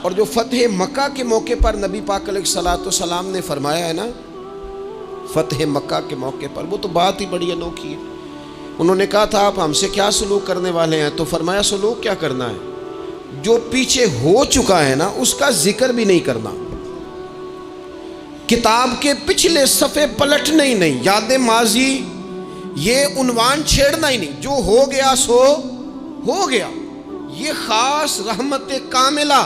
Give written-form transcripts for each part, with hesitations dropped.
اور جو فتح مکہ کے موقع پر نبی پاک علیہ الصلوۃ والسلام نے فرمایا ہے نا، فتح مکہ کے موقع پر، وہ تو بات ہی بڑی انوکھی ہے۔ انہوں نے کہا تھا آپ ہم سے کیا سلوک کرنے والے ہیں؟ تو فرمایا سلوک کیا کرنا ہے؟ جو پیچھے ہو چکا ہے نا اس کا ذکر بھی نہیں کرنا، کتاب کے پچھلے صفحے پلٹنا ہی نہیں، یاد ماضی یہ عنوان چھیڑنا ہی نہیں، جو ہو گیا سو ہو گیا۔ یہ خاص رحمت کاملہ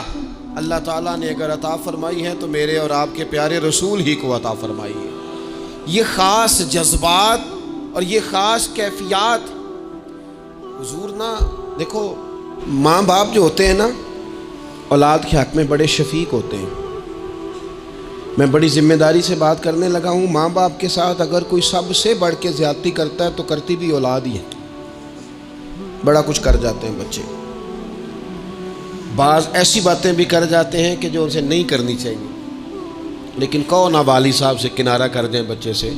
اللہ تعالیٰ نے اگر عطا فرمائی ہے تو میرے اور آپ کے پیارے رسول ہی کو عطا فرمائی ہے۔ یہ خاص جذبات اور یہ خاص کیفیات حضور نا، دیکھو ماں باپ جو ہوتے ہیں نا اولاد کے حق میں بڑے شفیق ہوتے ہیں۔ میں بڑی ذمہ داری سے بات کرنے لگا ہوں، ماں باپ کے ساتھ اگر کوئی سب سے بڑھ کے زیادتی کرتا ہے تو کرتی بھی اولاد ہی ہے۔ بڑا کچھ کر جاتے ہیں بچے، بعض ایسی باتیں بھی کر جاتے ہیں کہ جو ان سے نہیں کرنی چاہیے، لیکن کہو نا والی صاحب سے کنارہ کر دیں بچے سے،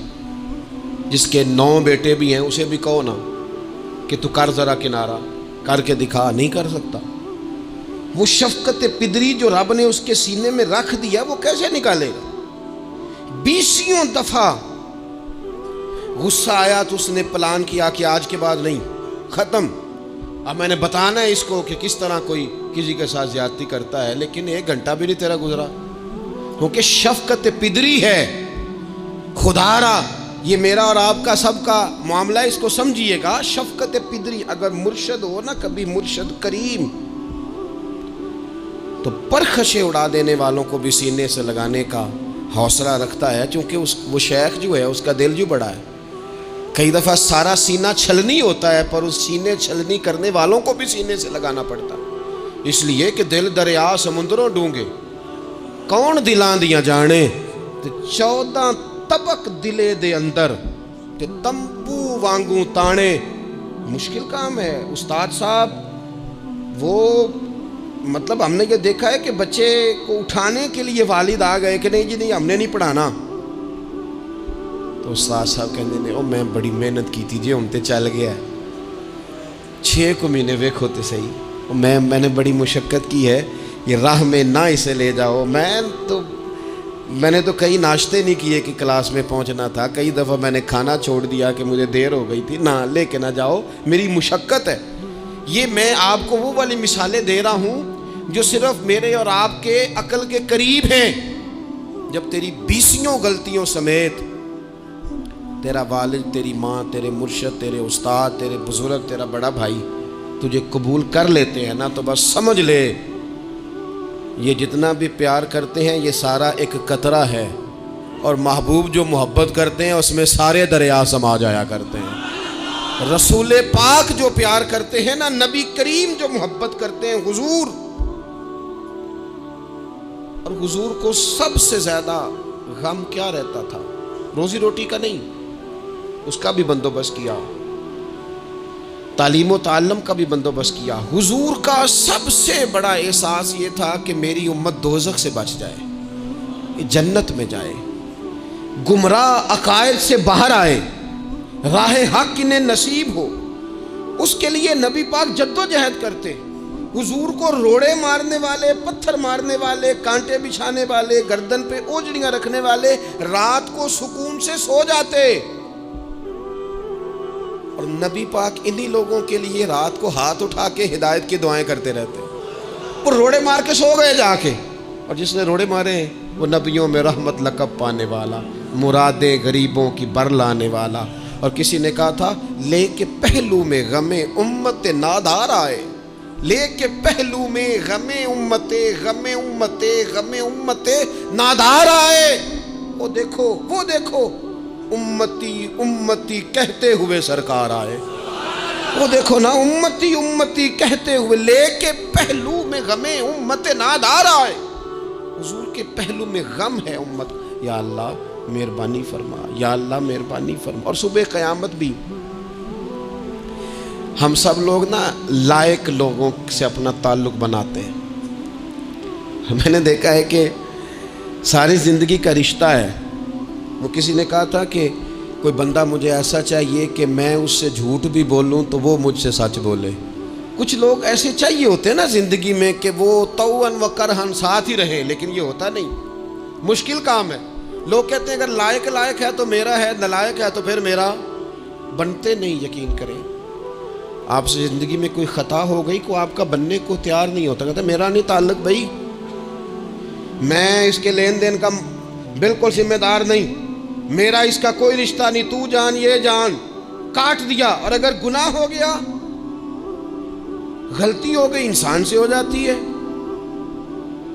جس کے 9 بیٹے بھی ہیں اسے بھی کہو نا کہ تو کر ذرا کنارہ کر کے دکھا، نہیں کر سکتا۔ وہ شفقت پدری جو رب نے اس کے سینے میں رکھ دیا وہ کیسے نکالے گا؟ 20 دفعہ غصہ آیا تو اس نے پلان کیا کہ آج کے بعد نہیں، ختم، اب میں نے بتانا ہے اس کو کہ کس طرح کوئی کسی کے ساتھ زیادتی کرتا ہے، لیکن 1 گھنٹہ بھی نہیں تیرا گزرا، کیونکہ شفقت پدری ہے۔ خدا را یہ میرا اور آپ کا سب کا معاملہ، اس کو سمجھیے گا، شفقت پدری۔ اگر مرشد ہو نا کبھی مرشد کریم، تو پرخشیں اڑا دینے والوں کو بھی سینے سے لگانے کا حوصلہ رکھتا ہے، چونکہ وہ شیخ جو ہے اس کا دل جو بڑا ہے۔ کئی دفعہ سارا سینہ چھلنی ہوتا ہے پر اس سینے چھلنی کرنے والوں کو بھی سینے سے لگانا پڑتا ہے، اس لیے کہ دل دریا سمندروں ڈونگے کون دلاں دیاں جانے، 14 طبق دلے دے اندر تے تمبو وانگوں تانے۔ مشکل کام ہے استاد صاحب، وہ مطلب ہم نے یہ دیکھا ہے کہ بچے کو اٹھانے کے لیے والد آ گئے کہ نہیں جی نہیں ہم نے نہیں پڑھانا، تو استاد صاحب کہنے نے او میں بڑی محنت کی تھی جی ہم تے چل گیا 6 مہینے ویکھو تے صحیح، میں نے بڑی مشقت کی ہے، یہ راہ میں نہ اسے لے جاؤ۔ میں نے تو کئی ناشتے نہیں کیے کہ کلاس میں پہنچنا تھا، کئی دفعہ میں نے کھانا چھوڑ دیا کہ مجھے دیر ہو گئی تھی، نہ لے کے نہ جاؤ، میری مشقت ہے۔ یہ میں آپ کو وہ والی مثالیں دے رہا ہوں جو صرف میرے اور آپ کے عقل کے قریب ہیں۔ جب تیری 20 غلطیوں سمیت تیرا والد، تیری ماں، تیرے مرشد، تیرے استاد، تیرے بزرگ، تیرا بڑا بھائی تجھے قبول کر لیتے ہیں نا، تو بس سمجھ لے یہ جتنا بھی پیار کرتے ہیں یہ سارا ایک قطرہ ہے، اور محبوب جو محبت کرتے ہیں اس میں سارے دریا سما جایا کرتے ہیں۔ رسول پاک جو پیار کرتے ہیں نا، نبی کریم جو محبت کرتے ہیں، حضور، اور حضور کو سب سے زیادہ غم کیا رہتا تھا؟ روزی روٹی کا نہیں، اس کا بھی بندوبست کیا، تعلیم و تعلم کا بھی بندوبست کیا۔ حضور کا سب سے بڑا احساس یہ تھا کہ میری امت دوزخ سے بچ جائے، جنت میں جائے، گمراہ عقائد سے باہر آئے، راہ حق انہیں نصیب ہو۔ اس کے لیے نبی پاک جد و جہد کرتے۔ حضور کو روڑے مارنے والے، پتھر مارنے والے، کانٹے بچھانے والے، گردن پہ اوجڑیاں رکھنے والے رات کو سکون سے سو جاتے، اور نبی پاک انہی لوگوں کے لیے رات کو ہاتھ اٹھا کے ہدایت کی دعائیں کرتے رہتے۔ وہ روڑے مار کے سو گئے جا کے، اور جس نے روڑے مارے وہ نبیوں میں رحمت لقب پانے والا، مرادیں غریبوں کی بر لانے والا۔ اور کسی نے کہا تھا لے کے پہلو میں غم امت نادار آئے، لے کے پہلو میں غم امت نادار آئے۔ وہ دیکھو امتی امتی کہتے ہوئے سرکار آئے۔ وہ دیکھو نا، امتی امتی کہتے ہوئے، لے کے پہلو میں غم امت نادار آئے۔ حضور کے پہلو میں غم ہے امت، یا اللہ مہربانی فرما، یا اللہ مہربانی فرما۔ اور صبح قیامت بھی ہم سب لوگ نا لائق لوگوں سے اپنا تعلق بناتے ہیں۔ میں نے دیکھا ہے کہ ساری زندگی کا رشتہ ہے۔ وہ کسی نے کہا تھا کہ کوئی بندہ مجھے ایسا چاہیے کہ میں اس سے جھوٹ بھی بولوں تو وہ مجھ سے سچ بولے، کچھ لوگ ایسے چاہیے ہوتے ہیں نا زندگی میں کہ وہ توأن و کرہن ساتھ ہی رہیں، لیکن یہ ہوتا نہیں، مشکل کام ہے۔ لوگ کہتے ہیں اگر لائق ہے تو میرا ہے، نالائق ہے تو پھر میرا، بنتے نہیں۔ یقین کریں آپ سے زندگی میں کوئی خطا ہو گئی، کوئی آپ کا بننے کو تیار نہیں ہوتا، کہتا میرا نہیں تعلق بھائی، میں اس کے لین دین کا بالکل ذمہ دار نہیں، میرا اس کا کوئی رشتہ نہیں، تو جان یہ جان، کاٹ دیا۔ اور اگر گناہ ہو گیا، غلطی ہو گئی، انسان سے ہو جاتی ہے،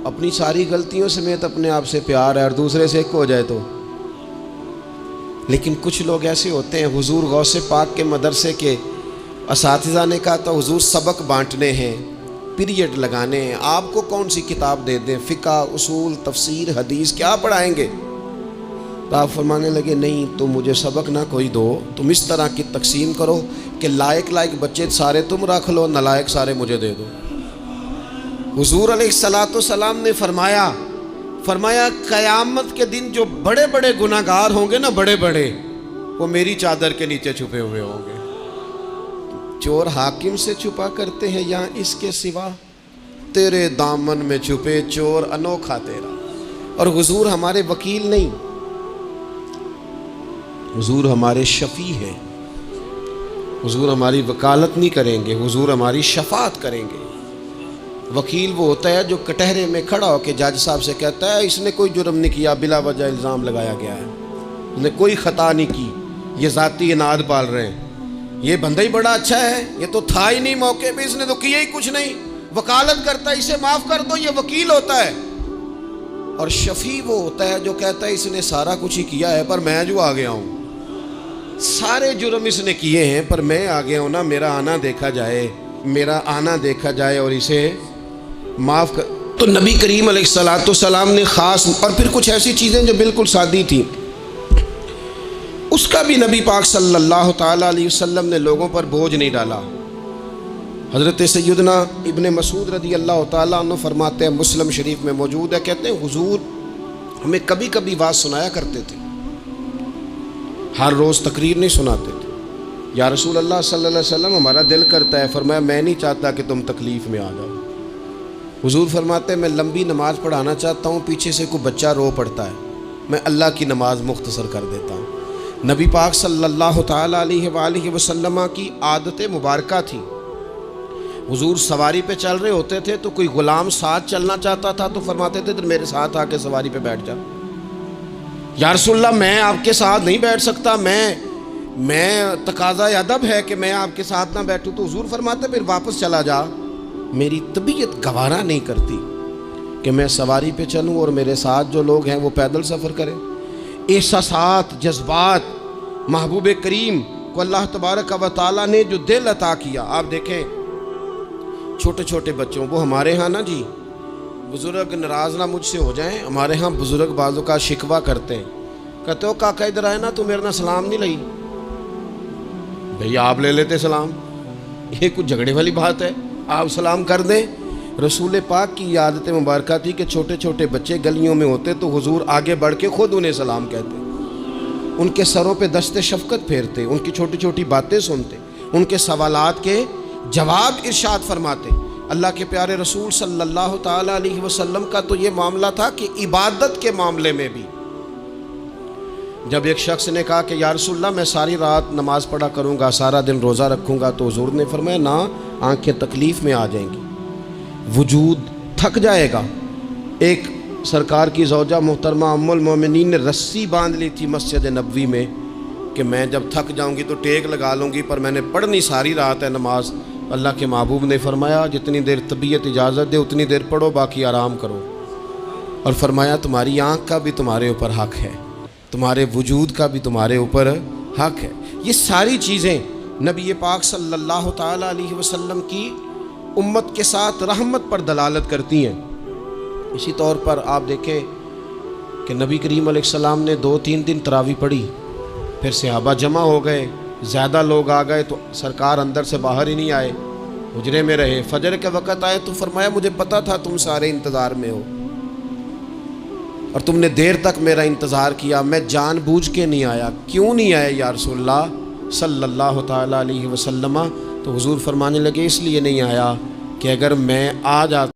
اپنی ساری غلطیوں سمیت اپنے آپ سے پیار ہے، اور دوسرے سے ایک ہو جائے تو۔ لیکن کچھ لوگ ایسے ہوتے ہیں، حضور غوث پاک کے مدرسے کے اساتذہ نے کہا تھا حضور سبق بانٹنے ہیں، پیریڈ لگانے ہیں، آپ کو کون سی کتاب دے دیں، فقہ، اصول، تفسیر، حدیث، کیا پڑھائیں گے؟ تو آپ فرمانے لگے نہیں، تم مجھے سبق نہ کوئی دو، تم اس طرح کی تقسیم کرو کہ لائق بچے سارے تم رکھ لو، نالائق سارے مجھے دے دو۔ حضور علیہ السلام نے فرمایا قیامت کے دن جو بڑے بڑے گناہ گار ہوں گے نا، بڑے بڑے، وہ میری چادر کے نیچے چھپے ہوئے ہوں گے۔ چور حاکم سے چھپا کرتے ہیں یا اس کے سوا؟ تیرے دامن میں چھپے چور انوکھا تیرا۔ اور حضور ہمارے وکیل نہیں، حضور ہمارے شفیع ہیں، حضور ہماری وکالت نہیں کریں گے، حضور ہماری شفاعت کریں گے۔ وکیل وہ ہوتا ہے جو کٹہرے میں کھڑا ہو کے جج صاحب سے کہتا ہے اس نے کوئی جرم نہیں کیا، بلا وجہ الزام لگایا گیا ہے، اس نے کوئی خطا نہیں کی، یہ ذاتی اناد پال رہے ہیں، یہ بندہ ہی بڑا اچھا ہے، یہ تو تھا ہی نہیں موقع پہ، اس نے تو کیا ہی کچھ نہیں، وکالت کرتا ہے اسے معاف کر دو، یہ وکیل ہوتا ہے۔ اور شفیع وہ ہوتا ہے جو کہتا ہے اس نے سارا کچھ ہی کیا ہے پر میں جو آ گیا ہوں، سارے جرم اس نے کیے ہیں پر میں آ گیا ہوں نا، میرا آنا دیکھا جائے اور اسے معاف کر۔ تو نبی کریم علیہ السلام نے خاص، اور پھر کچھ ایسی چیزیں جو بالکل سادی تھیں، اس کا بھی نبی پاک صلی اللہ تعالیٰ علیہ وسلم نے لوگوں پر بوجھ نہیں ڈالا۔ حضرت سیدنا ابن مسعود رضی اللہ تعالیٰ عنہ فرماتے ہیں، مسلم شریف میں موجود ہے، کہتے ہیں حضور ہمیں کبھی کبھی بات سنایا کرتے تھے، ہر روز تقریر نہیں سناتے تھے۔ یا رسول اللہ صلی اللہ علیہ وسلم ہمارا دل کرتا ہے، فرمایا میں نہیں چاہتا کہ تم تکلیف میں آ جاؤ۔ حضور فرماتے ہیں میں لمبی نماز پڑھانا چاہتا ہوں، پیچھے سے کوئی بچہ رو پڑتا ہے، میں اللہ کی نماز مختصر کر دیتا ہوں۔ نبی پاک صلی اللہ تعالیٰ علیہ وآلہ وسلم کی عادت مبارکہ تھی، حضور سواری پہ چل رہے ہوتے تھے تو کوئی غلام ساتھ چلنا چاہتا تھا تو فرماتے تھے میرے ساتھ آ کے سواری پہ بیٹھ جا۔ یا رسول اللہ میں آپ کے ساتھ نہیں بیٹھ سکتا، میں تقاضا ادب ہے کہ میں آپ کے ساتھ نہ بیٹھوں، تو حضور فرماتے پھر واپس چلا جا، میری طبیعت گوارا نہیں کرتی کہ میں سواری پہ چلوں اور میرے ساتھ جو لوگ ہیں وہ پیدل سفر کریں۔ احساسات، جذبات، محبوب کریم کو اللہ تبارک و تعالیٰ نے جو دل عطا کیا، آپ دیکھیں چھوٹے چھوٹے بچوں وہ ہمارے ہاں نا جی، بزرگ ناراض نہ مجھ سے ہو جائیں، ہمارے ہاں بزرگ بعضوں کا شکوہ کرتے ہیں، کہتے ہو کاکا ادھر آئے نا تو میرے نہ سلام نہیں لئی، بھئی آپ لے لیتے سلام، یہ کچھ جھگڑے والی بات ہے، آپ سلام کر دیں۔ رسول پاک کی عادت مبارکہ تھی کہ چھوٹے چھوٹے بچے گلیوں میں ہوتے تو حضور آگے بڑھ کے خود انہیں سلام کہتے، ان کے سروں پہ دست شفقت پھیرتے، ان کی چھوٹی چھوٹی باتیں سنتے، ان کے سوالات کے جواب ارشاد فرماتے۔ اللہ کے پیارے رسول صلی اللہ تعالیٰ علیہ وسلم کا تو یہ معاملہ تھا کہ عبادت کے معاملے میں بھی جب ایک شخص نے کہا کہ یا رسول اللہ میں ساری رات نماز پڑھا کروں گا، سارا دن روزہ رکھوں گا، تو حضور نے فرمایا نہ، آنکھیں تکلیف میں آ جائیں گی، وجود تھک جائے گا۔ ایک سرکار کی زوجہ محترمہ ام المومنین نے رسی باندھ لی تھی مسجد نبوی میں کہ میں جب تھک جاؤں گی تو ٹیک لگا لوں گی، پر میں نے پڑھنی ساری رات ہے نماز۔ اللہ کے محبوب نے فرمایا جتنی دیر طبیعت اجازت دے اتنی دیر پڑھو، باقی آرام کرو، اور فرمایا تمہاری آنکھ کا بھی تمہارے اوپر حق ہے، تمہارے وجود کا بھی تمہارے اوپر حق ہے۔ یہ ساری چیزیں نبی پاک صلی اللہ تعالیٰ علیہ وسلم کی امت کے ساتھ رحمت پر دلالت کرتی ہیں۔ اسی طور پر آپ دیکھیں کہ نبی کریم علیہ السلام نے 2-3 دن تراویح پڑھی، پھر صحابہ جمع ہو گئے، زیادہ لوگ آ گئے تو سرکار اندر سے باہر ہی نہیں آئے، حجرے میں رہے۔ فجر کے وقت آئے تو فرمایا مجھے پتا تھا تم سارے انتظار میں ہو اور تم نے دیر تک میرا انتظار کیا، میں جان بوجھ کے نہیں آیا۔ کیوں نہیں آئے یا رسول اللہ صلی اللہ تعالیٰ علیہ وسلم؟ تو حضور فرمانے لگے اس لیے نہیں آیا کہ اگر میں آ جاتا